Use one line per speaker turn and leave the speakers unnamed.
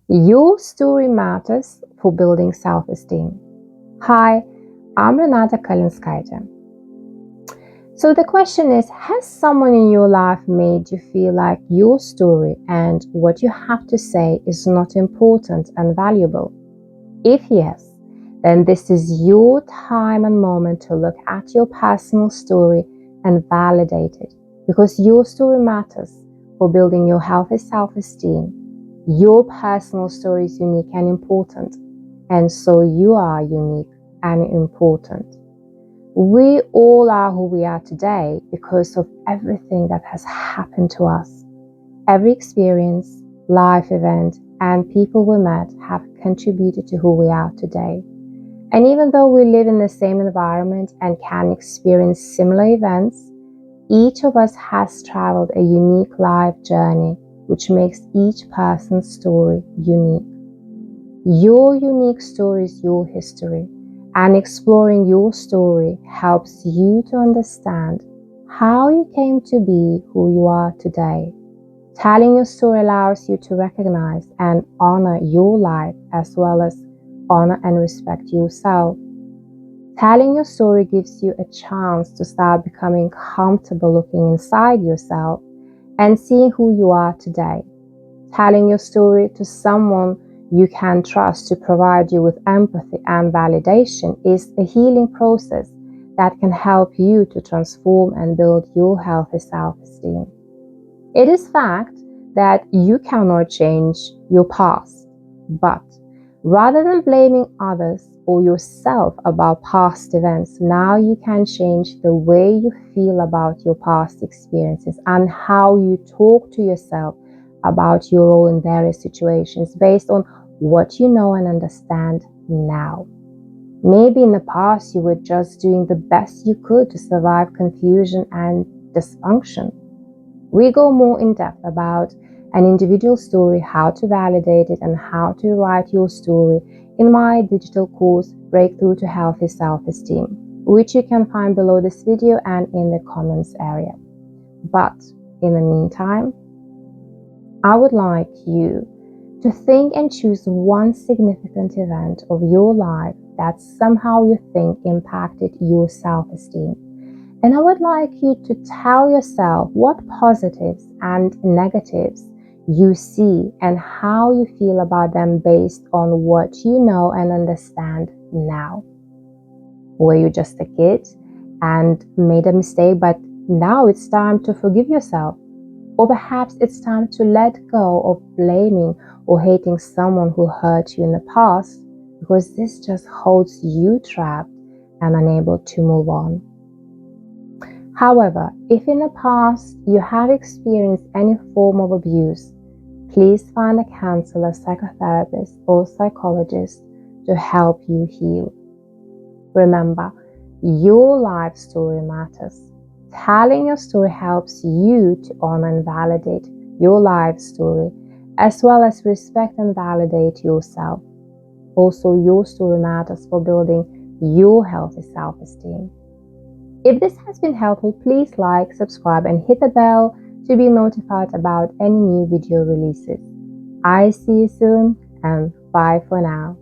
Your story matters for building self-esteem. Hi, I'm Renata Karlinskaite. So the question is, has someone in your life made you feel like your story and what you have to say is not important and valuable? If yes, then this is your time and moment to look at your personal story and validate it, because your story matters for building your healthy self-esteem. Your personal story is unique and important, and so you are unique and important. We all are who we are today because of everything that has happened to us. Every experience, life event, and people we met have contributed to who we are today. And even though we live in the same environment and can experience similar events, each of us has traveled a unique life journey, which makes each person's story unique. Your unique story is your history, and exploring your story helps you to understand how you came to be who you are today. Telling your story allows you to recognize and honor your life, as well as honor and respect yourself. Telling your story gives you a chance to start becoming comfortable looking inside yourself and seeing who you are today. Telling your story to someone you can trust to provide you with empathy and validation is a healing process that can help you to transform and build your healthy self-esteem. It is fact that you cannot change your past, but rather than blaming others or yourself about past events, now you can change the way you feel about your past experiences and how you talk to yourself about your role in various situations based on what you know and understand now. Maybe in the past you were just doing the best you could to survive confusion and dysfunction. We go more in depth about an individual story, how to validate it, and how to write your story in my digital course, Breakthrough to Healthy Self-esteem, which you can find below this video and in the comments area. But in the meantime, I would like you to think and choose one significant event of your life that somehow you think impacted your self-esteem. And I would like you to tell yourself what positives and negatives you see and how you feel about them based on what you know and understand now. Were you just a kid and made a mistake, but now it's time to forgive yourself? Or perhaps it's time to let go of blaming or hating someone who hurt you in the past, because this just holds you trapped and unable to move on. However, if in the past you have experienced any form of abuse, please find a counselor, psychotherapist, or psychologist to help you heal. Remember, your life story matters. Telling your story helps you to honor and validate your life story, as well as respect and validate yourself. Also, your story matters for building your healthy self-esteem. If this has been helpful, please like, subscribe, and hit the bell to be notified about any new video releases. I see you soon, and bye for now.